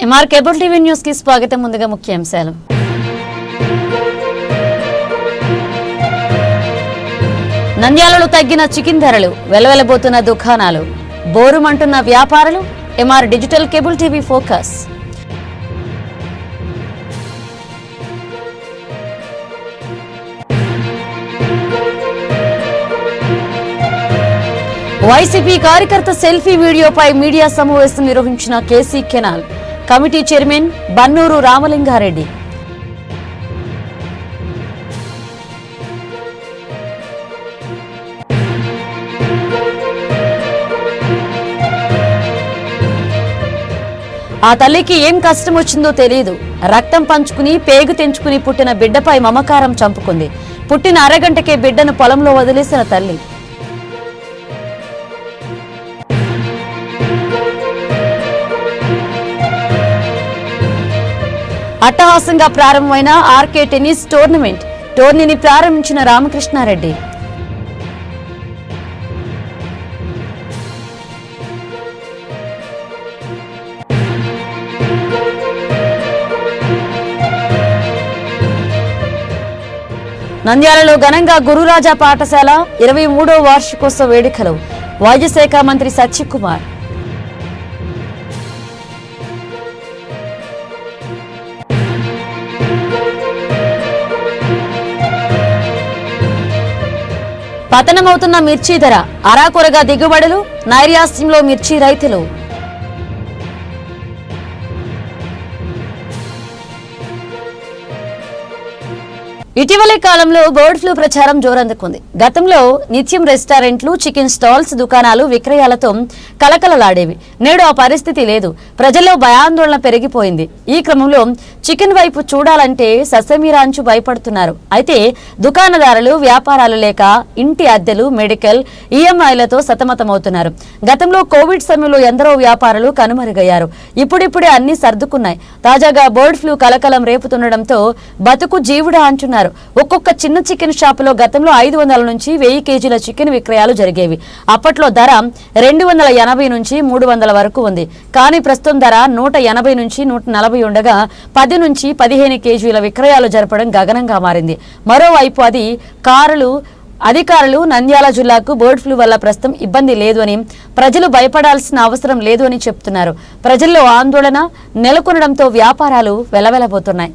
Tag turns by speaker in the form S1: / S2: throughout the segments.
S1: MR cable TV news కి స్వాగతం. ముందుగా ముఖ్యాంశాలు. నంద్యాలలో తగ్గిన చికెన్ ధరలు, వెలవెలబోతున్న దుకాణాలు, బోరుమంటున్న వ్యాపారులు. MR digital cable TV focus. YCP కార్యకర్త సెల్ఫీ వీడియోపై మీడియా సమావేశం నిర్వహించిన KC canal committee chairman Bannuru Ramalinga Reddy. ఆ తల్లికి ఏం కష్టం వచ్చిందో తెలియదు. రక్తం పంచుకుని పేగు తెంచుకుని పుట్టిన బిడ్డపై మమకారం చంపుకుంది. పుట్టిన అరగంటకే బిడ్డను పొలంలో వదిలేసిన తల్లి. అట్టహాసంగా ప్రారంభమైన ఆర్కే టెన్నిస్ టోర్నీని ప్రారంభించిన రామకృష్ణారెడ్డి. నంద్యాలలో ఘనంగా గురురాజా పాఠశాల 23వ వార్షికోత్సవ వేడుకలు. వైద్య శాఖ మంత్రి సత్యకుమార్. పతనమవుతున్న మిర్చి ధర, అరాకొరగా దిగుబడులు, నైరాశ్యంలో మిర్చి రైతులు. ఇటీవలే కాలంలో బర్డ్ ఫ్లూ ప్రచారం జోరందుకుంది. గతంలో నిత్యం రెస్టారెంట్లు, చికెన్ స్టాల్స్, దుకాణాలు విక్రయాలతో కలకలలాడేవి. నేడు ఆ పరిస్థితి లేదు. ప్రజల్లో భయాందోళన పెరిగిపోయింది. ఈ క్రమంలో చికెన్ వైపు చూడాలంటే ససమీరాంచు భయపడుతున్నారు. అయితే దుకాణదారులు వ్యాపారాలు లేక ఇంటి అద్దెలు, మెడికల్, ఈఎంఐలతో సతమతమవుతున్నారు. గతంలో కోవిడ్ సమయంలో ఎందరో వ్యాపారులు కనుమరుగయ్యారు. ఇప్పుడిప్పుడే అన్ని సర్దుకున్నాయి. తాజాగా బర్డ్ ఫ్లూ కలకలం రేపుతుండటంతో బతుకు జీవుడా అంటున్నారు. ఒక్కొక్క చిన్న చికెన్ షాపులో గతంలో 500 నుంచి 1000 కేజీల చికెన్ విక్రయాలు జరిగేవి. అప్పట్లో ధర 280 నుంచి 300 వరకు ఉంది. కానీ ప్రస్తుతం ధర 180 నుంచి 140 ఉండగా 10 నుంచి 15 కేజీల విక్రయాలు జరపడం గగనంగా మారింది. మరోవైపు అధికారులు నంద్యాల జిల్లాకు బర్డ్ ఫ్లూ వల్ల ప్రస్తుతం ఇబ్బంది లేదు అని, ప్రజలు భయపడాల్సిన అవసరం లేదు అని చెప్తున్నారు. ప్రజల్లో ఆందోళన నెలకొనడంతో వ్యాపారాలు వెలవెలబోతున్నాయి.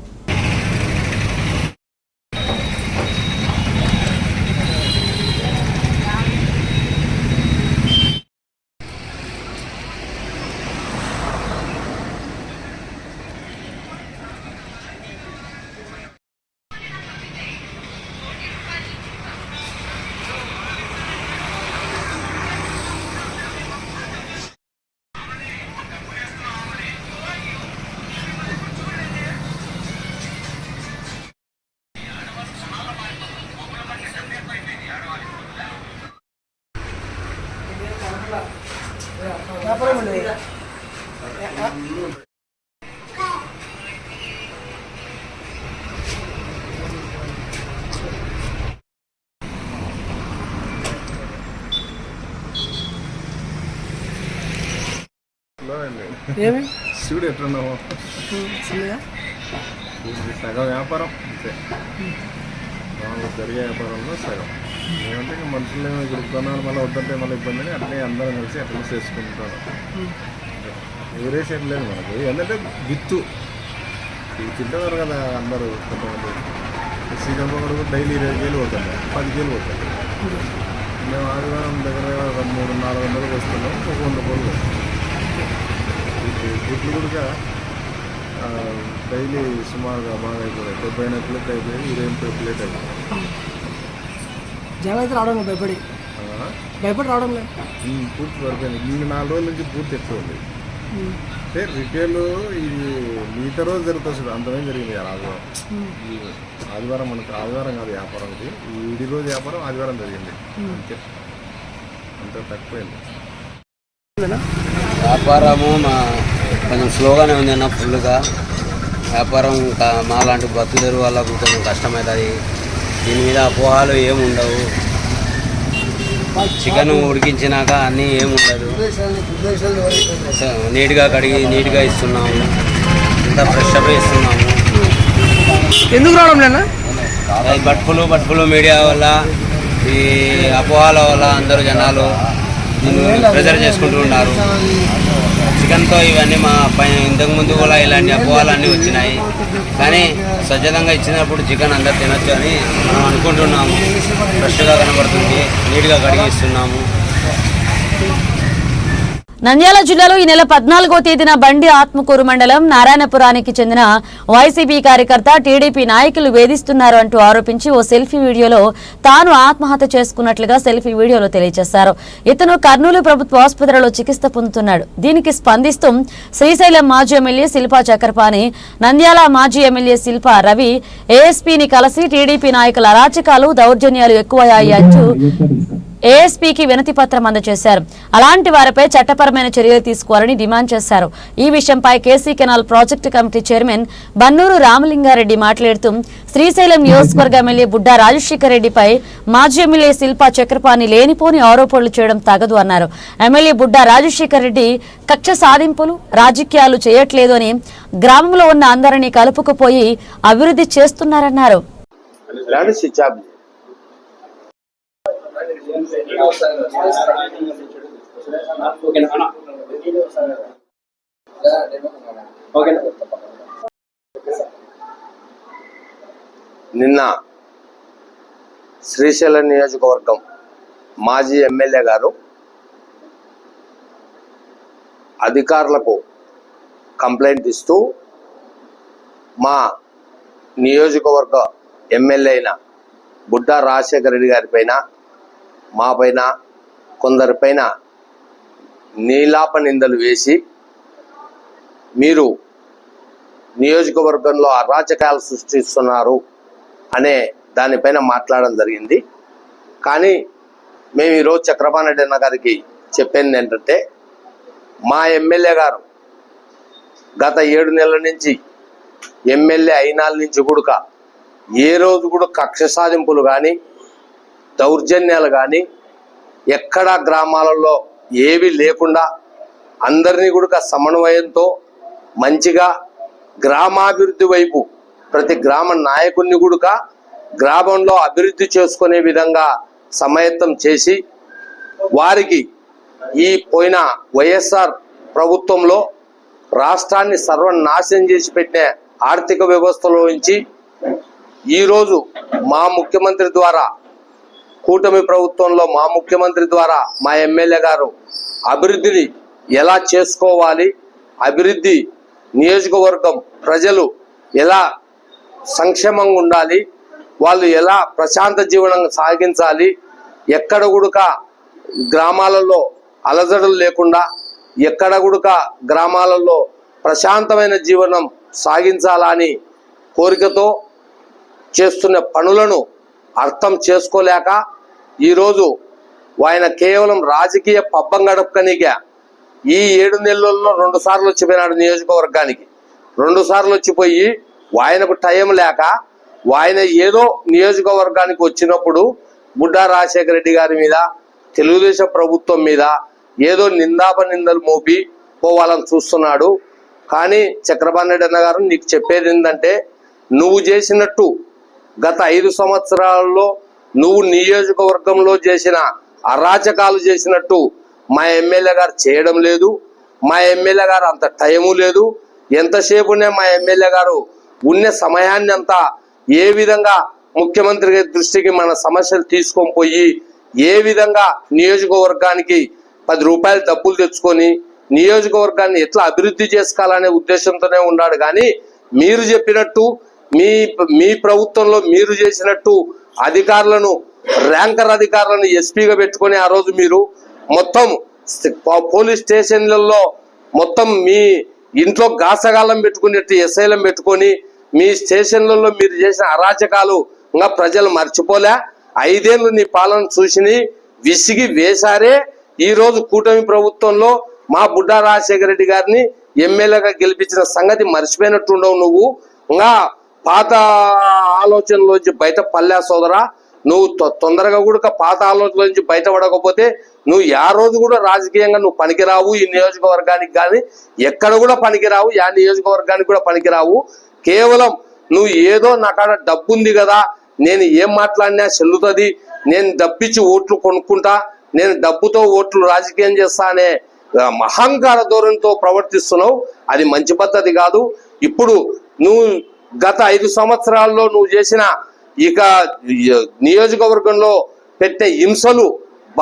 S2: శివుడు ఎట్లున్నావు? సగం వ్యాపారం అంతే, జరిగే వ్యాపారంలో సగం. ఏమంటే ఇంకా మనుషులు ఇప్పుడు కొనాలి, మళ్ళీ వద్దంటే మళ్ళీ ఇబ్బంది అని అట్లే అందరం కలిసి అట్లా చేసుకుంటారు. ఎవరేసేం లేదు మనకు. ఏంటంటే విత్తు ఇది తింటున్నారు కదా అందరూ. కొంతమంది సీజన్ కూడా డైలీ 20 కేలు పోతాను, 10 కేలు పోతాను. మేము ఆదివారం దగ్గర 300-400 వస్తున్నాం, ఒక 100 కోళ్ళు. గుడ్లు కూడా డైలీ సుమారుగా బాగా అయిపోయాయి. 70 ప్లేట్ అయిపోయి 20 ప్లేట్ అయిపోయింది.
S3: జనం అయితే రావడం భయపడి రావడం లేదు,
S2: పూర్తి పడిపోయింది. ఈ 4 రోజుల నుంచి పూర్తి ఎక్కువ ఉంది. అంటే రిటైల్ ఇది మిగతా రోజు జరుగుతుంది చూడు, అంతమే జరిగింది ఆదివారం. మనకు ఆదివారం కాదు వ్యాపారం, ఇది ఈ రోజు వ్యాపారం ఆదివారం జరిగింది. అంతే, అంత తక్కువైంది
S4: వ్యాపారము. కొంచెం స్లోగానే ఉంది అన్న, ఫుల్గా వ్యాపారం. మాలాంటి బతుకుదేరు వాళ్ళకు కొంచెం కష్టమవుతుంది. దీని మీద అపోహాలు ఏముండవు. చికెన్ ఉడికించినాక అన్నీ ఏముండదు, నీట్గా కడిగి నీట్గా ఇస్తున్నాము. అంతా ఫ్రెష్ అప్ ఇస్తున్నాము.
S3: ఎందుకు రావడం లేనా?
S4: అది బట్ఫులు మీడియా వల్ల, ఈ అపోహాల వల్ల అందరూ జనాలు ప్రెజర్ చేసుకుంటూ ఉన్నారు. చికెన్తో ఇవన్నీ మా పైన ఇంతకుముందు కూడా ఇలాంటి అపోహాలు అన్నీ వచ్చినాయి. కానీ స్వచ్ఛందంగా ఇచ్చినప్పుడు చికెన్ అందరు తినొచ్చు అని మనం అనుకుంటున్నాము. ఫ్రెష్గా కనబడుతుంది, నీట్గా కడిగిస్తున్నాము.
S1: నంద్యాల జిల్లాలో ఈ నెల 14వ తేదీన బండి ఆత్మకూరు మండలం నారాయణపురానికి చెందిన వైసీపీ కార్యకర్త టీడీపీ నాయకులు వేధిస్తున్నారు అంటూ ఆరోపించి ఓ సెల్ఫీ వీడియోలో తాను ఆత్మహత్య చేసుకున్నట్లుగా సెల్ఫీ వీడియోలో తెలియజేశారు. ఇతను కర్నూలు ప్రభుత్వ ఆసుపత్రిలో చికిత్స పొందుతున్నాడు. దీనికి స్పందిస్తూ శ్రీశైలం మాజీ ఎమ్మెల్యే శిల్పా చక్రపాణి, నంద్యాల మాజీ ఎమ్మెల్యే శిల్పా రవి ఏఎస్పీని కలిసి టీడీపీ నాయకుల అరాచకాలు, దౌర్జన్యాలు ఎక్కువయ్యాయి అంటూ ఏఎస్పీకి వినతి పత్రం అందజేశారు. అలాంటి వారిపై చట్టపరమైన చర్యలు తీసుకోవాలని డిమాండ్ చేశారు. ఈ విషయంపై KC canal project committee chairman Bannuru Ramalinga Reddy మాట్లాడుతూ శ్రీశైలం నియోజకవర్గ ఎమ్మెల్యే బుడ్డా రాజశేఖర రెడ్డిపై మాజీ ఎమ్మెల్యే శిల్పా చక్రపాణి లేనిపోని ఆరోపణలు చేయడం తగదు అన్నారు. ఎమ్మెల్యే బుడ్డా రాజశేఖర రెడ్డి కక్ష సాధింపులు, రాజకీయాలు చేయట్లేదు అని, గ్రామంలో ఉన్న అందరినీ కలుపుకుపోయి అభివృద్ధి చేస్తున్నారన్నారు.
S5: నిన్న శ్రీశైలం నియోజకవర్గం మాజీ ఎమ్మెల్యే గారు అధికారులకు కంప్లైంట్ ఇస్తూ మా నియోజకవర్గ ఎమ్మెల్యే అయిన బుడ్డా రాజశేఖర రెడ్డి గారి పైన, మా పైన, కొందరిపైన నీలాప నిందలు వేసి మీరు నియోజకవర్గంలో అరాచకాలు సృష్టిస్తున్నారు అనే దానిపైన మాట్లాడడం జరిగింది. కానీ మేము ఈరోజు చక్రపాణి రెడ్డి అన్న గారికి చెప్పింది ఏంటంటే, మా ఎమ్మెల్యే గారు గత 7 నెలల నుంచి ఎమ్మెల్యే అయినాల నుంచి కూడా ఏ రోజు కూడా కక్ష సాధింపులు కానీ, దౌర్జన్యాలు కానీ ఎక్కడా గ్రామాలలో ఏవి లేకుండా అందరినీ కూడా సమన్వయంతో మంచిగా గ్రామాభివృద్ధి వైపు ప్రతి గ్రామ నాయకుడిని కూడా గ్రామంలో అభివృద్ధి చేసుకునే విధంగా సమాయత్తం చేసి వారికి ఈ పోయిన వైఎస్ఆర్ ప్రభుత్వంలో రాష్ట్రాన్ని సర్వనాశనం చేసి పెట్టిన ఆర్థిక వ్యవస్థలో నుంచి ఈరోజు మా ముఖ్యమంత్రి ద్వారా, కూటమి ప్రభుత్వంలో మా ముఖ్యమంత్రి ద్వారా మా ఎమ్మెల్యే గారు అభివృద్ధిని ఎలా చేసుకోవాలి, అభివృద్ధి నియోజకవర్గం ప్రజలు ఎలా సంక్షేమంగా ఉండాలి, వాళ్ళు ఎలా ప్రశాంత జీవనం సాగించాలి, ఎక్కడ కూడా గ్రామాలలో అలజడులు లేకుండా, ఎక్కడ కూడా గ్రామాలలో ప్రశాంతమైన జీవనం సాగించాలని కోరికతో చేస్తున్న పనులను అర్థం చేసుకోలేక ఈరోజు ఆయన కేవలం రాజకీయ పబ్బం గడపకనిగా ఈ 7 నెలల్లో 2 సార్లు వచ్చిపోయినాడు నియోజకవర్గానికి. 2 సార్లు వచ్చిపోయి ఆయనకు టైం లేక ఆయన ఏదో నియోజకవర్గానికి వచ్చినప్పుడు బుడ్డా రాజశేఖర రెడ్డి గారి మీద, తెలుగుదేశం ప్రభుత్వం మీద ఏదో నిందలు మోపి పోవాలని చూస్తున్నాడు. కానీ చక్రపాణి రెడ్డి అన్న గారు, నీకు చెప్పేది ఏంటంటే, నువ్వు చేసినట్టు గత 5 సంవత్సరాల్లో నువ్వు నియోజకవర్గంలో చేసిన అరాచకాలు చేసినట్టు మా ఎమ్మెల్యే గారు చేయడం లేదు. మా ఎమ్మెల్యే గారు అంత టైము లేదు. ఎంతసేపునే మా ఎమ్మెల్యే గారు ఉన్న సమయాన్ని అంతా ఏ విధంగా ముఖ్యమంత్రి గారి దృష్టికి మన సమస్యలు తీసుకొని పోయి ఏ విధంగా నియోజకవర్గానికి 10 రూపాయలు డబ్బులు తెచ్చుకొని నియోజకవర్గాన్ని ఎట్లా అభివృద్ధి చేసుకోవాలనే ఉద్దేశంతోనే ఉన్నాడు. కానీ మీరు చెప్పినట్టు మీ ప్రభుత్వంలో మీరు చేసినట్టు అధికారులను, ర్యాంకర్ అధికారులను ఎస్పీగా పెట్టుకొని ఆ రోజు మీరు మొత్తం పోలీస్ స్టేషన్లలో మొత్తం మీ ఇంట్లో గాసగాలం పెట్టుకునేట్టు ఎస్ఐలం పెట్టుకొని మీ స్టేషన్లలో మీరు చేసిన అరాచకాలు ఇంకా ప్రజలు మర్చిపోలే. 5 ఏళ్ళు నీ పాలన చూసి విసిగి వేశారే ఈరోజు కూటమి ప్రభుత్వంలో మా బుడ్డా రాజశేఖర రెడ్డి గారిని ఎమ్మెల్యేగా గెలిపించిన సంగతి మర్చిపోయినట్టుండవు. నువ్వు ఇంకా పాత ఆలోచనలోంచి బయట పల్లె సోదరా. నువ్వు తొందరగా కూడా పాత ఆలోచనల నుంచి బయటపడకపోతే నువ్వు ఆ రోజు కూడా రాజకీయంగా నువ్వు పనికిరావు. ఈ నియోజకవర్గానికి కానీ ఎక్కడ కూడా పనికిరావు, ఆ నియోజకవర్గానికి కూడా పనికిరావు. కేవలం నువ్వు ఏదో నా కాడ డబ్బు ఉంది కదా, నేను ఏం మాట్లాడినా చెల్లుతుంది, నేను డబ్బిచ్చి ఓట్లు కొనుక్కుంటా, నేను డబ్బుతో ఓట్లు రాజకీయం చేస్తా అనే అహంకార ధోరణితో ప్రవర్తిస్తున్నావు. అది మంచి పద్ధతి కాదు. ఇప్పుడు నువ్వు గత 5 సంవత్సరాల్లో నువ్వు చేసిన ఇక నియోజకవర్గంలో పెట్టే హింసలు,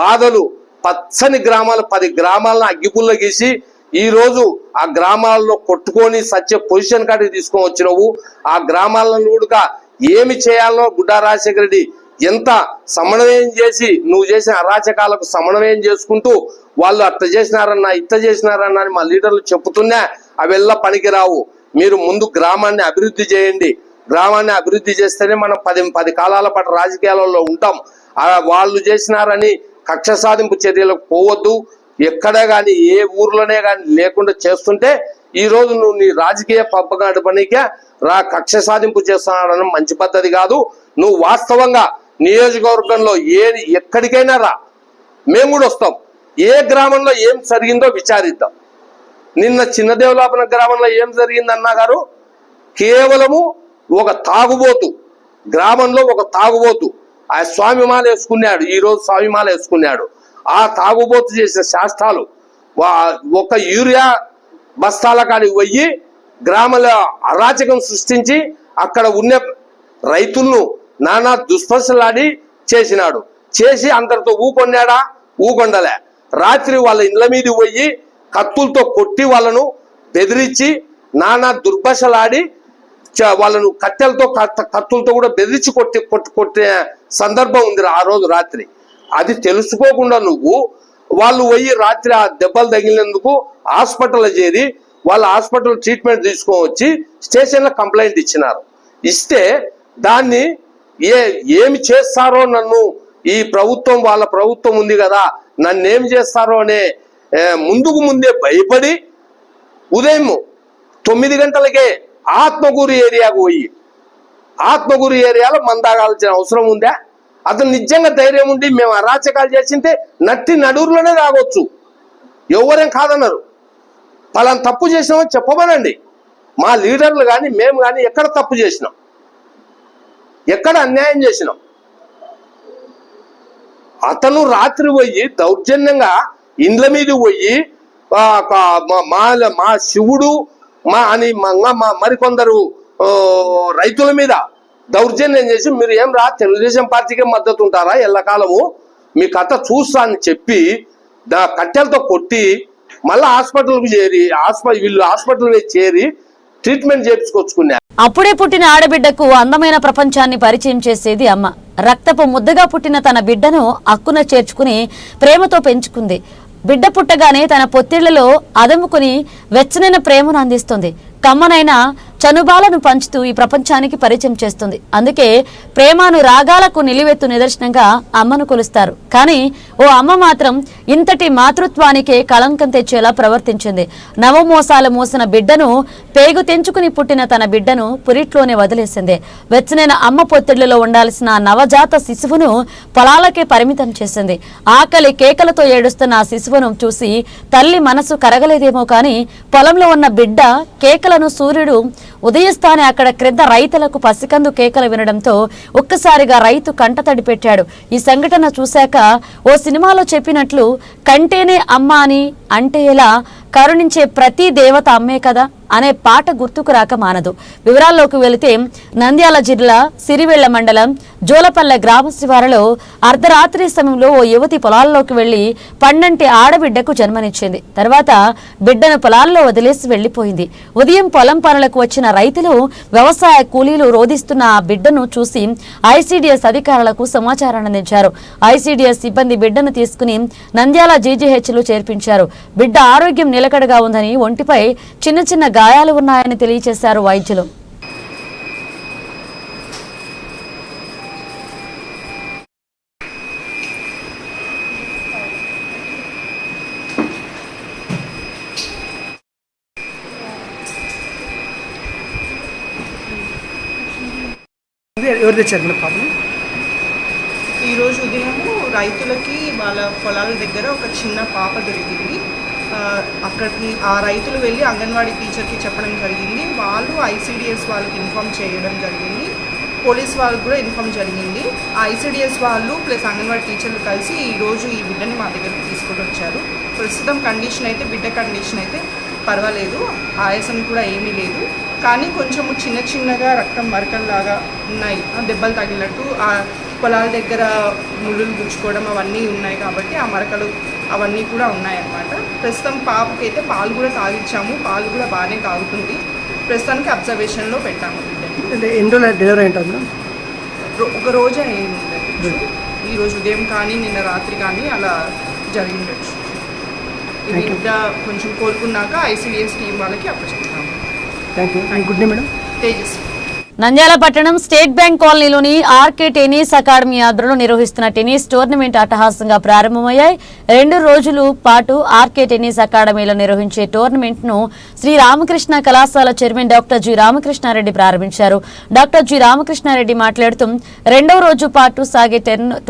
S5: బాధలు, పచ్చని గ్రామాలు 10 గ్రామాలను అగ్గిపుల్ల గీసి ఈ రోజు ఆ గ్రామాల్లో కొట్టుకొని సత్య పొజిషన్ కాడికి తీసుకొని వచ్చినవు. ఆ గ్రామాలను కూడా ఏమి చేయాలో గుడ్డా రాజశేఖర రెడ్డి ఎంత సమన్వయం చేసి నువ్వు చేసిన అరాచకాలకు సమన్వయం చేసుకుంటూ వాళ్ళు అట్ట చేసినారన్నా ఇట్ట చేసినారన్నా అని మా లీడర్లు చెప్తున్నా అವೆಲ್ಲ పనికిరావు. మీరు ముందు గ్రామాన్ని అభివృద్ధి చేయండి. గ్రామాన్ని అభివృద్ధి చేస్తేనే మనం 10 కాలాల పాటు రాజకీయాలలో ఉంటాం. వాళ్ళు చేసినారని కక్ష సాధింపు చర్యలకు పోవద్దు. ఎక్కడే కానీ ఏ ఊర్లోనే కానీ లేకుండా చేస్తుంటే ఈ రోజు నువ్వు నీ రాజకీయ పంపకాడు పనికే కక్ష సాధింపు చేస్తున్నాడని మంచి పద్ధతి కాదు. నువ్వు వాస్తవంగా నియోజకవర్గంలో ఎక్కడికైనా రా, మేము కూడా వస్తాం. ఏ గ్రామంలో ఏం జరిగిందో విచారిద్దాం. నిన్న చిన్నదేవలాపన గ్రామంలో ఏం జరిగిందన్నా గారు, కేవలము ఒక తాగుబోతు, గ్రామంలో ఒక తాగుబోతు ఆ స్వామిమాల వేసుకున్నాడు. ఈరోజు స్వామిమాల వేసుకున్నాడు. ఆ తాగుబోతు చేసిన శాస్త్రాలు ఒక యూరియా బస్తాల కాడికి పోయి గ్రామంలో అరాచకం సృష్టించి అక్కడ ఉన్న రైతులను నానా దుస్పర్శలాడి చేసినాడు. చేసి అందరితో ఊకొన్నాడా? ఊకొండలే. రాత్రి వాళ్ళ ఇళ్ళ మీద పోయి కత్తులతో కొట్టి వాళ్ళను బెదిరించి నానా దుర్భాషలాడి వాళ్ళను కత్తులతో కూడా బెదిరించి కొట్టే సందర్భం ఉంది ఆ రోజు రాత్రి. అది తెలుసుకోకుండా నువ్వు వాళ్ళు పోయి రాత్రి ఆ దెబ్బలు తగిలినందుకు హాస్పిటల్లో చేరి వాళ్ళ హాస్పిటల్ ట్రీట్మెంట్ తీసుకొని వచ్చి స్టేషన్లో కంప్లైంట్ ఇచ్చినారు. ఇస్తే దాన్ని ఏమి చేస్తారో, నన్ను ఈ ప్రభుత్వం వాళ్ళ ప్రభుత్వం ఉంది కదా నన్నేం చేస్తారో అనే ముందే భయపడి ఉదయం 9 గంటలకే ఆత్మకూరు ఏరియాకు పోయి ఆత్మకూరు ఏరియాలో మందాగాల్సిన అవసరం ఉందా? అతను నిజంగా ధైర్యం ఉండి మేము అరాచకాలు చేసింటే నట్టి నడురులోనే తాగొచ్చు, ఎవరేం కాదన్నారు. పలానా తప్పు చేసినామని చెప్పమనండి. మా లీడర్లు కానీ మేము కానీ ఎక్కడ తప్పు చేసినాం, ఎక్కడ అన్యాయం చేసినాం? అతను రాత్రి పోయి దౌర్జన్యంగా ఇండ్ల మీద పోయి మా శివుడు మరికొందరు రైతుల మీద దౌర్జన్యం చేసి మీరు ఏం తెలుగుదేశం పార్టీకే మద్దతు ఉంటారా ఎల్లకాలము మీ కథ చూస్తా అని చెప్పి కట్టెలతో కొట్టి మళ్ళీ హాస్పిటల్కి చేరి వీళ్ళు హాస్పిటల్ చేరి ట్రీట్మెంట్ చేయించుకొచ్చుకున్నారు.
S1: అప్పుడే పుట్టిన ఆడబిడ్డకు అందమైన ప్రపంచాన్ని పరిచయం చేసేది అమ్మ. రక్తపు ముద్దగా పుట్టిన తన బిడ్డను అక్కున చేర్చుకుని ప్రేమతో పెంచుకుంది. బిడ్డ పుట్టగానే తన పొత్తిళ్లలో అదముకుని వెచ్చనైన ప్రేమను అందిస్తుంది. కమ్మనైన చనుబాలను పంచుతూ ఈ ప్రపంచానికి పరిచయం చేస్తుంది. అందుకే ప్రేమను రాగాలకు నిలువెత్తు నిదర్శనంగా అమ్మను కొలుస్తారు. కానీ ఓ అమ్మ మాత్రం ఇంతటి మాతృత్వానికే కళంకం తెచ్చేలా ప్రవర్తించింది. నవమోసాలు మోసిన బిడ్డను పేగు తెంచుకుని పుట్టిన తన బిడ్డను పురిట్లోనే వదిలేసింది. వెచ్చనైన అమ్మ పొత్తిళ్లలో ఉండాల్సిన నవజాత శిశువును పొలాలకే పరిమితం చేసింది. ఆకలి కేకలతో ఏడుస్తున్న ఆ శిశువును చూసి తల్లి మనసు కరగలేదేమో కానీ పొలంలో ఉన్న బిడ్డ కేకలను సూర్యుడు ఉదయిస్తానే అక్కడ క్రింద రైతులకు పసికందు కేకలు వినడంతో ఒక్కసారిగా రైతు కంటతడి పెట్టాడు. ఈ సంఘటన చూశాక ఓ సినిమాలో చెప్పినట్లు కంటేనే అమ్మ అని అంటే ఎలా, కరుణించే ప్రతి దేవత అమ్మే కదా అనే పాట గుర్తుకు రాక మానదు. వివరాల్లోకి వెళితే నంద్యాల జిల్లా సిరివెళ్ల మండలం జోలపల్లె గ్రామ శివారులో అర్ధరాత్రి సమయంలో ఓ యువతి పొలాల్లోకి వెళ్లి పండంటి ఆడబిడ్డకు జన్మనిచ్చింది. తర్వాత బిడ్డను పొలాల్లో వదిలేసి వెళ్లిపోయింది. ఉదయం పొలం పనులకు వచ్చిన రైతులు వ్యవసాయ కూలీలు రోధిస్తున్న ఆ బిడ్డను చూసి ఐసీడీఎస్ అధికారులకు సమాచారాన్ని అందించారు. ఐసీడీఎస్ సిబ్బంది బిడ్డను తీసుకుని నంద్యాల జీజీహెచ్లో చేర్పించారు. బిడ్డ ఆరోగ్యం నిలకడగా ఉందని, ఒంటిపై చిన్న చిన్న గాయాలు ఉన్నాయని తెలియజేశారు వైద్యులు.
S3: ఎవరు తెచ్చారు పాపని?
S6: ఈరోజు ఉదయము రైతులకి వాళ్ళ పొలాల దగ్గర ఒక చిన్న పాప దొరికింది. అక్కడికి ఆ రైతులు వెళ్ళి అంగన్వాడీ టీచర్కి చెప్పడం జరిగింది. వాళ్ళు ఐసిడిఎస్ వాళ్ళకి ఇన్ఫామ్ చేయడం జరిగింది. పోలీస్ వాళ్ళకి కూడా ఇన్ఫామ్ జరిగింది. ఆ ఐసిడిఎస్ వాళ్ళు ప్లస్ అంగన్వాడీ టీచర్లు కలిసి ఈరోజు ఈ బిడ్డని మా దగ్గరికి తీసుకొని వచ్చారు. ప్రస్తుతం కండిషన్ అయితే బిడ్డ కండిషన్ అయితే పర్వాలేదు, ఆయాసం కూడా ఏమీ లేదు. కానీ కొంచెము చిన్నగా రక్తం మరకల్లాగా ఉన్నాయి, దెబ్బలు తగిలినట్టు ఆ పొలాల దగ్గర ముళ్ళులు గుచ్చుకోవడం అవన్నీ ఉన్నాయి కాబట్టి ఆ మరకలు అవన్నీ కూడా ఉన్నాయన్నమాట. ప్రస్తుతం పాపకైతే పాలు కూడా తాగిచ్చాము, పాలు కూడా బాగానే తాగుతుంది. ప్రస్తుతానికి అబ్జర్వేషన్లో పెట్టాము బిడ్డని.
S3: అంటే ఎన్ని రోజులు డెలివరీ ఉంటుంది?
S6: ఒక రోజే అయింది ఉండొచ్చు, ఈరోజు ఉదయం కానీ నిన్న రాత్రి కానీ అలా జరిగిండొచ్చు. ఈ బిడ్డ కొంచెం కోలుకున్నాక ఐసిడిఎస్ టీం వాళ్ళకి అప్పచెప్తాము.
S3: Thank you. Good day madam.
S6: Tejas.
S1: Nandyal పట్టణం స్టేట్ బ్యాంక్ కాలనీలోని ఆర్కే టెన్నిస్ అకాడమీ ఆధ్వర్యంలో నిర్వహిస్తున్న టెన్నిస్ టోర్నమెంట్ అట్టహాసంగా ప్రారంభమయ్యాయి. 2 రోజుల పాటు ఆర్కే టెన్నిస్ అకాడమీలో నిర్వహించే టోర్నమెంట్ ను శ్రీ రామకృష్ణ కళాశాల చైర్మన్ డాక్టర్ జి రామకృష్ణారెడ్డి ప్రారంభించారు. డాక్టర్ జి రామకృష్ణారెడ్డి మాట్లాడుతూ 2వ రోజు పాటు సాగే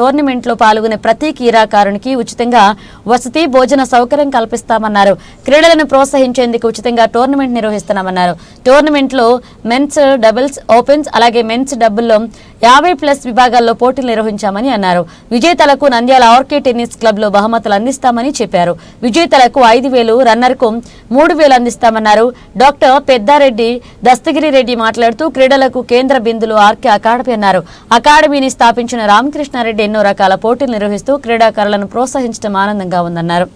S1: టోర్నమెంట్ లో పాల్గొనే ప్రతి క్రీడాకారునికి ఉచితంగా వసతి భోజన సౌకర్యం కల్పిస్తామన్నారు. క్రీడలను ప్రోత్సహించేందుకు ఉచితంగా టోర్నమెంట్ నిర్వహిస్తున్నామన్నారు. టోర్నమెంట్ లో మెన్స్ డబుల్స్, ఓపెన్స్ అలాగే మెన్స్ డబుల్లో 50+ విభాగాల్లో పోటీలు నిర్వహించామని అన్నారు. విజేతలకు నంద్యాల ఆర్కే టెన్నిస్ క్లబ్ లో బహుమతులు అందిస్తామని చెప్పారు. విజేతలకు 5,000, రన్నర్కు 3,000 అందిస్తామన్నారు. డాక్టర్ పెద్దారెడ్డి దస్తగిరి రెడ్డి మాట్లాడుతూ క్రీడలకు కేంద్ర బిందులు ఆర్కే అకాడమీ అన్నారు. అకాడమీని స్థాపించిన రామకృష్ణారెడ్డి ఎన్నో రకాల పోటీలు నిర్వహిస్తూ క్రీడాకారులను ప్రోత్సహించడం ఆనందంగా ఉందన్నారు.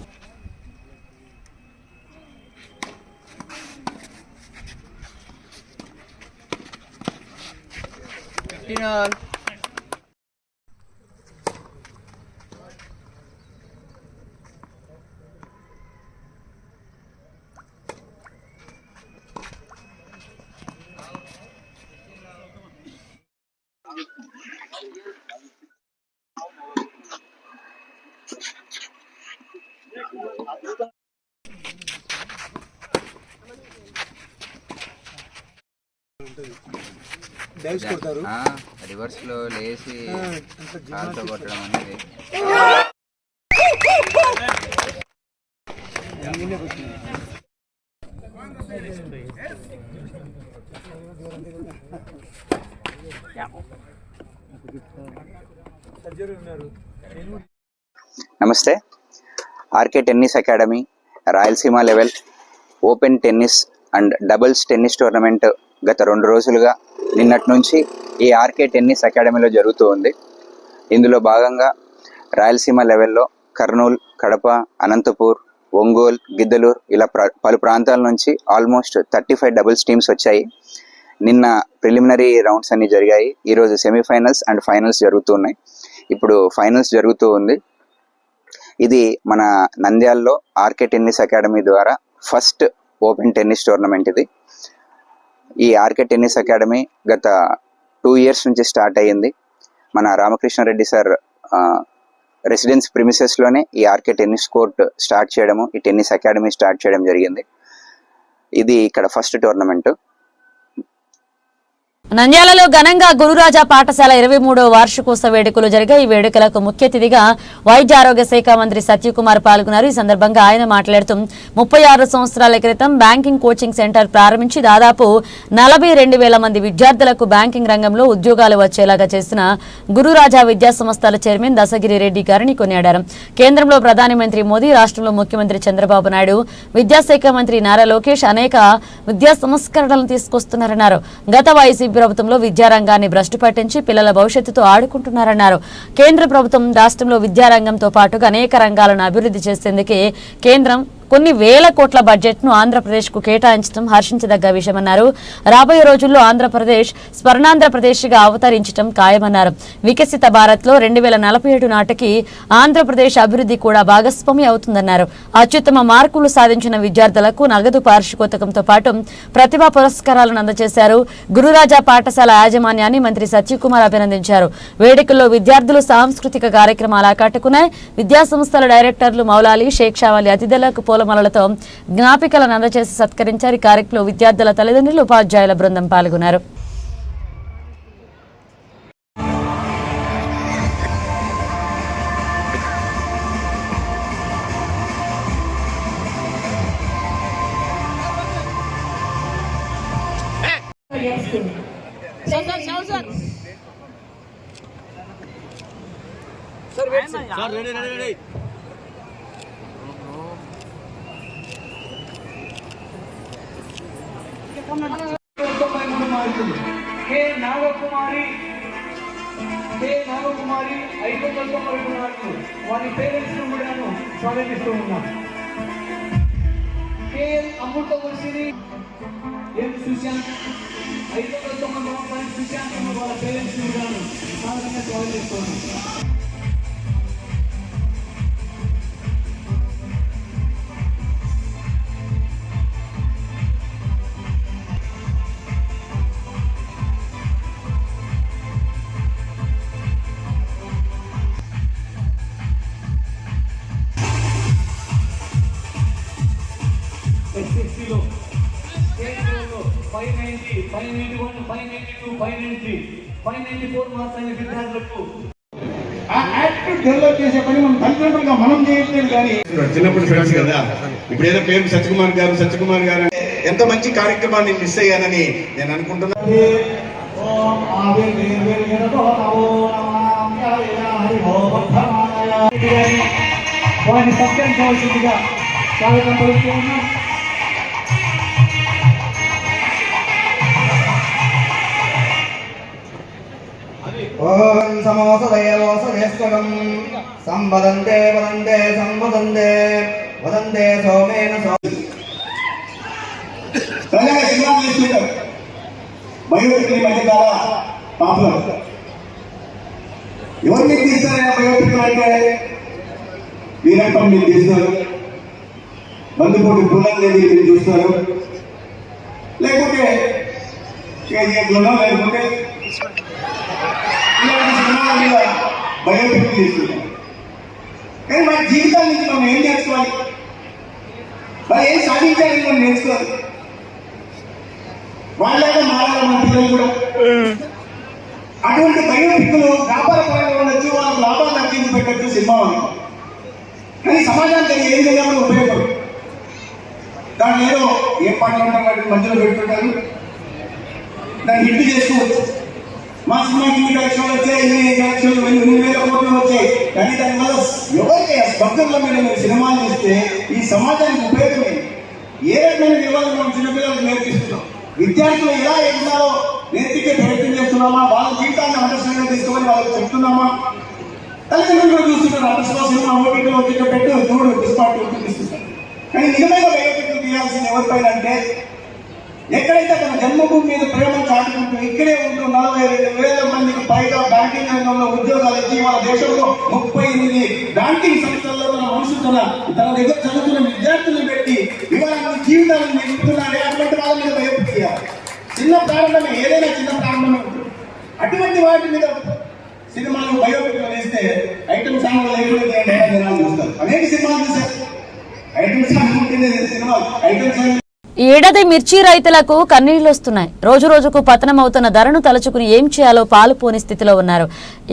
S7: రివర్స్ లో లేసి కాల్తో కొట్టడం అనేది
S8: నమస్తే. RK tennis academy Rayalaseema level open tennis and doubles tennis tournament గత 2 రోజులుగా నిన్నటి నుంచి ఈ ఆర్కే టెన్నిస్ అకాడమీలో జరుగుతూ ఉంది. ఇందులో భాగంగా రాయలసీమ లెవెల్లో కర్నూలు, కడప, అనంతపూర్, ఒంగోలు, గిద్దలూరు ఇలా పలు ప్రాంతాల నుంచి ఆల్మోస్ట్ 35 డబుల్స్ టీమ్స్ వచ్చాయి. నిన్న ప్రిలిమినరీ రౌండ్స్ అన్ని జరిగాయి. ఈరోజు సెమీఫైనల్స్ అండ్ ఫైనల్స్ జరుగుతున్నాయి. ఇప్పుడు ఫైనల్స్ జరుగుతూ ఉంది. ఇది మన నంద్యాలలో ఆర్కే టెన్నిస్ అకాడమీ ద్వారా ఫస్ట్ ఓపెన్ టెన్నిస్ టోర్నమెంట్ ఇది. ఈ ఆర్కే టెన్నిస్ అకాడమీ గత 2 ఇయర్స్ నుంచి స్టార్ట్ అయ్యింది. మన రామకృష్ణారెడ్డి సార్ రెసిడెన్స్ ప్రిమిసెస్లోనే ఈ ఆర్కే టెన్నిస్ కోర్ట్ స్టార్ట్ చేయడము, ఈ టెన్నిస్ అకాడమీ స్టార్ట్ చేయడం జరిగింది. ఇది ఇక్కడ ఫస్ట్ టోర్నమెంట్.
S1: నంద్యాలలో ఘనంగా గురురాజా పాఠశాల 23వ వార్షికోత్సవ వేడుకలు జరిగాయి. ఈ వేడుకలకు ముఖ్య అతిథిగా వైద్య ఆరోగ్య శాఖ మంత్రి సత్యకుమార్ పాల్గొన్నారు. ఈ సందర్భంగా ఆయన మాట్లాడుతూ 36 సంవత్సరాల క్రితం బ్యాంకింగ్ కోచింగ్ సెంటర్ ప్రారంభించి దాదాపు 42,000 మంది విద్యార్థులకు బ్యాంకింగ్ రంగంలో ఉద్యోగాలు వచ్చేలాగా చేసిన గురురాజా విద్యా సంస్థల చైర్మన్ దశగిరి రెడ్డి గారిని కొనియాడారు. కేంద్రంలో ప్రధాని మంత్రి మోదీ, రాష్ట్రంలో ముఖ్యమంత్రి చంద్రబాబు నాయుడు, విద్యాశాఖ మంత్రి నారా లోకేష్ అనేక విద్యా సంస్కరణలను తీసుకొస్తున్నారన్నారు. గత వైసీపీ ప్రభుత్వంలో విద్యారంగాన్ని భ్రష్టు పట్టించి పిల్లల భవిష్యత్తుతో ఆడుకుంటున్నారన్నారు. కేంద్ర ప్రభుత్వం రాష్ట్రంలో విద్యారంగంతో పాటుగా అనేక రంగాలను అభివృద్ధి చేసేందుకే కేంద్రం కొన్ని వేల కోట్ల బడ్జెట్ను ఆంధ్రప్రదేశ్కు కేటాయించడం హర్షించదగ్గ విషయమన్నారు. రాబోయే రోజుల్లో ఆంధ్రప్రదేశ్ స్వర్ణాంధ్రప్రదేశ్గా అవతరించడం ఖాయమన్నారు. వికసిత భారత్లో 2047 నాటికి ఆంధ్రప్రదేశ్ అభివృద్ధి కూడా భాగస్వామి అవుతుందన్నారు. అత్యుత్తమ మార్కులు సాధించిన విద్యార్థులకు నగదు పారితోషికంతో పాటు ప్రతిభా పురస్కారాలను అందజేశారు. గురురాజా పాఠశాల యాజమాన్యాన్ని మంత్రి సత్యకుమార్ అభినందించారు. వేడుకల్లో విద్యార్థులు సాంస్కృతిక కార్యక్రమాలు ఆకట్టుకున్నాయి. విద్యాసంస్థల డైరెక్టర్లు మౌలాలి, షేక్ షావాలి అతిథులకు పూలమాలలతో జ్ఞాపికలను అందజేసి సత్కరించారు. ఈ కార్యక్రమంలో విద్యార్థుల తల్లిదండ్రులు, ఉపాధ్యాయుల బృందం పాల్గొన్నారు.
S9: తెలియజేస్తుంది.
S10: నాగకుమారి 590 మార్కులు. వారి పేరెంట్స్ కూడా స్వాగతిస్తూ ఉన్నాం. అమృతవర్షిని సుశాంత్ 590 మార్కులు. సుశాంత్ వాళ్ళ పేరెంట్స్ కూడా సాధారణంగా స్వాగతిస్తూ ఉన్నాం. SSCలో 590, 591, 592, 593, 594 మార్క్స్ అయిన విద్యార్థులకు ఆ యాక్టివ్ డెవలప్ చేసే పని మనం తల్లిదండ్రులుగా మనం చేయట్లేదు. కానీ
S2: చిన్నప్పుడు ఫ్రెండ్స్ కదా, ఇప్పుడు ఏదో పేరు సత్యకుమార్ గారు అంటే ఎంత మంచి కార్యక్రమాన్ని మిస్ అయ్యానని నేను అనుకుంటున్నాను.
S10: వారిని సత్కరించవలసిందిగా స్వాగతం పలుకుతూ ఉన్నాం.
S11: ఓం సమోసదయవోసదేస్వరం సంవదంతే వదంతే సంవదంతే వదంతే సోమేన
S10: తెలంగాణ సినిమా చేస్తుంటారు. బయోపిక్ మధ్యకాల పాపులర్. ఎవరు మీకు తీస్తారా బయోపిక్ అంటే? వీరప్పని మీరు తీస్తారు, బంధుపోటు పుల్లని మీరు చూస్తారు, లేకపోతే కేజీఎఫ్లోనో లేకపోతే ఇలాంటి సినిమాల మీద బయోపిక్ తీస్తున్నారు. కానీ మన జీవితాల నుంచి మనం ఏం నేర్చుకోవాలి, మరి ఏం సాధించాలని మనం నేర్చుకోవాలి. వాళ్ళగా మారాలి మన పిల్లలు కూడా. అటువంటి బయోపిక్లు వ్యాపార పరంగా ఉండొచ్చు, వాళ్ళకు లాభాలు అర్జించి పెట్టచ్చు సినిమా వాళ్ళు. కానీ సమాజానికి ఏ విధంగా మనం ఉపయోగపడు. దాన్ని ఏదో ఏ పాటలు ఉంటాం వాటిని మధ్యలో పెట్టుకుంటారు, దాన్ని హిట్ చేసుకోవచ్చు. మా సినిమాకి ఇన్ని కలెక్షన్లు వచ్చాయి, ఇన్ని కలెక్షన్లు 2,000 కోట్లు వచ్చాయి. కానీ దానివల్ల ఎవరికి భక్తుల మీద మీరు సినిమాలు చూస్తే ఈ సమాజానికి ఉపయోగమే. ఏ రకమైన విలువలు మనం చిన్నపిల్లలకు నేర్పిస్తున్నాం, విద్యార్థులు ఎలా ఎగ్జాలో నేర్పించే ప్రయత్నం చేస్తున్నామా, వాళ్ళ జీవితాన్ని అండర్స్టాండింగ్ తీసుకొని వాళ్ళకి చెప్తున్నామా. తల్లిదండ్రులు కూడా చూస్తుంటారు, అండర్స్టా సినిమా ఓటీటీలో వచ్చి పెట్టు చూడు డిస్పార్టీ చూపిస్తుంటారు. కానీ నిజమైన బయోపిక్లు తీయాల్సింది ఎవరిపైన అంటే, ఎక్కడైతే తన జన్మభూమి మీద ప్రేమను చాటుకుంటూ ఇక్కడే ఉంటూ 42,000 మందికి పైగా బ్యాంకింగ్ రంగంలో ఉద్యోగాలు ఇచ్చి వాళ్ళ దేశంలో 38 బ్యాంకింగ్ సంస్థల్లో తన మనుషులు తన దగ్గర చదువుతున్న విద్యార్థులను పెట్టి ఇవాళ జీవితాలను నిలుపుతున్నాడే, అటువంటి వాళ్ళ మీద బయోపిక్ చేయాలి. చిన్న ప్రారంభమే, ఏదైనా చిన్న ప్రారంభమే ఉంటుంది. అటువంటి వాటి మీద సినిమాలు బయోపిక్లు వేస్తే ఐటమ్ సాంగ్ లేకపోతే జనాలు చూస్తారు. అనేక సినిమాలు చూస్తారు, ఐటమ్ సాంగ్ ఉంటుంది సినిమాలు. ఐటమ్ సాంగ్
S1: ఈ ఏడాది మిర్చి రైతులకు కన్నీళ్లు వస్తున్నాయి. రోజు రోజుకు పతనమవుతున్న ధరను తలుచుకుని ఏం చేయాలో పాలుపోని స్థితిలో ఉన్నారు.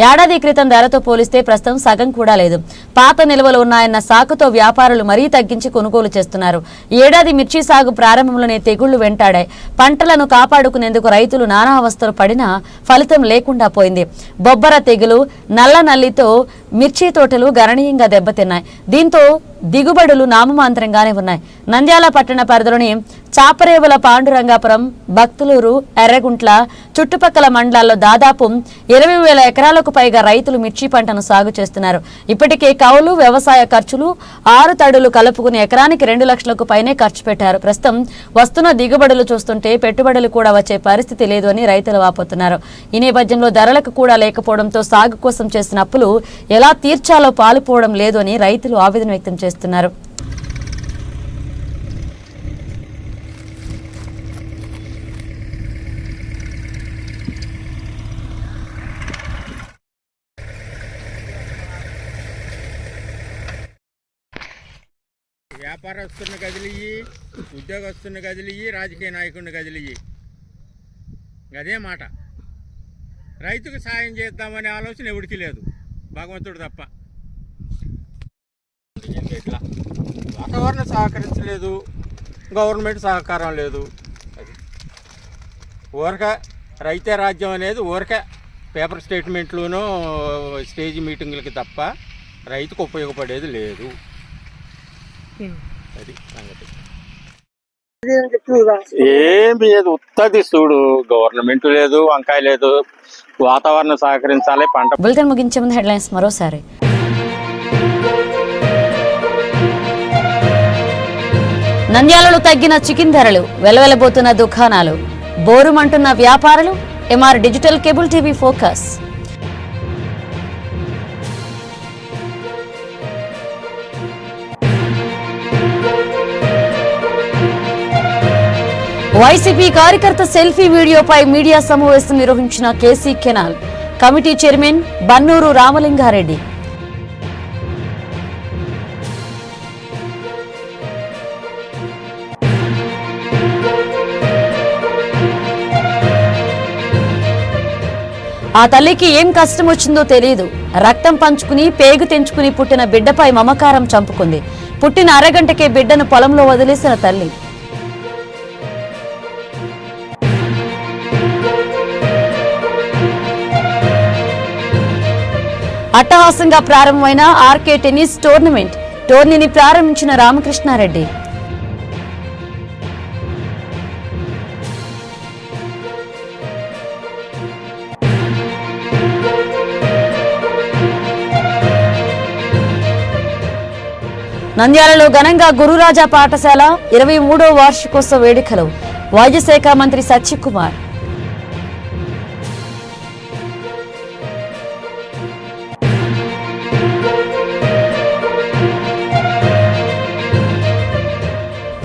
S1: ఏడాది క్రితం ధరతో పోలిస్తే ప్రస్తుతం సగం కూడా లేదు. పాత నిల్వలు ఉన్నాయన్న సాకుతో వ్యాపారులు మరీ తగ్గించి కొనుగోలు చేస్తున్నారు. ఈ ఏడాది మిర్చి సాగు ప్రారంభంలోనే తెగుళ్లు వెంటాడాయి. పంటలను కాపాడుకునేందుకు రైతులు నానా అవస్థలు పడినా ఫలితం లేకుండా పోయింది. బొబ్బర తెగులు, నల్ల నల్లితో మిర్చి తోటలు గణనీయంగా దెబ్బతిన్నాయి. దీంతో దిగుబడులు నామమాంత్రంగానే ఉన్నాయి. నంద్యాల పట్టణ పరిధిలోని చాపరేవుల, పాండురంగాపురం, భక్తులూరు, ఎర్రగుంట్ల చుట్టుపక్కల మండలాల్లో దాదాపు 20,000 ఎకరాలకు పైగా రైతులు మిర్చి పంటను సాగు చేస్తున్నారు. ఇప్పటికే కౌలు, వ్యవసాయ ఖర్చులు 6 తడులు కలుపుకుని ఎకరానికి 2 లక్షలకు పైనే ఖర్చు పెట్టారు. ప్రస్తుతం వస్తున్న దిగుబడులు చూస్తుంటే పెట్టుబడులు కూడా వచ్చే పరిస్థితి లేదు అని రైతులు వాపోతున్నారు. ఈ నేపథ్యంలో ధరలకు కూడా లేకపోవడంతో సాగు కోసం చేసిన అప్పులు ఎలా తీర్చాలో పాలుపోవడం లేదు అని రైతులు ఆవేదన వ్యక్తం చేస్తున్నారు.
S12: వ్యాపారస్తుని కదిలియ్యి, ఉద్యోగస్తుని కదిలియ్యి, రాజకీయ నాయకుడిని కదిలియ్యి, అదే మాట. రైతుకు సాయం చేద్దామనే ఆలోచన ఎవరికి లేదు, భగవంతుడు తప్ప. ఇట్లా వాతావరణం సహకరించలేదు, గవర్నమెంట్ సహకారం లేదు. ఊరక రైతే రాజ్యం అనేది ఊరక పేపర్ స్టేట్మెంట్లోనూ స్టేజ్ మీటింగులకి తప్ప రైతుకు ఉపయోగపడేది లేదు. అది సంగతి. ఏమి లేదు, ఉత్తది చూడు. గవర్నమెంట్ లేదు, వంకాయ లేదు, వాతావరణం సహకరించాలి. పంట.
S1: బులెటిన్ ముగించే ముందు హెడ్లైన్స్ మరోసారి. నంద్యాలలో తగ్గిన చికెన్ ధరలు, వెలవెలబోతున్న దుకాణాలు, బోరుమంటున్న వ్యాపారులు. MR digital cable TV focus. YCP కార్యకర్త సెల్ఫీ వీడియోపై మీడియా సమావేశం నిర్వహించిన KC canal committee chairman Bannuru Ramalinga Reddy. ఆ తల్లికి ఏం కష్టం వచ్చిందో తెలియదు. రక్తం పంచుకుని పేగు తెంచుకుని పుట్టిన బిడ్డపై మమకారం చంపుకుంది. పుట్టిన అరగంటకే బిడ్డను పొలంలో వదిలేసిన తల్లి. అట్టహాసంగా ప్రారంభమైన ఆర్కే టెన్నిస్ టోర్నీని ప్రారంభించిన రామకృష్ణారెడ్డి. నంద్యాలలో ఘనంగా గురురాజా పాఠశాల 23వ వార్షికోత్సవ వేడుకలు. వైద్య శాఖ మంత్రి సత్యకుమార్.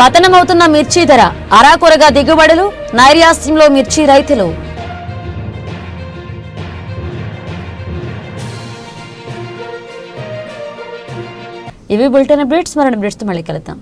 S1: పతనమవుతున్న మిర్చి ధర, అరాకొరగా దిగుబడులు, నైరాశ్యంలో మిర్చి రైతులు. ఇవి బులెటిన్ అప్డేట్స్. మరిన్ని అప్డేట్స్ తో మళ్ళీ కలుద్దాం.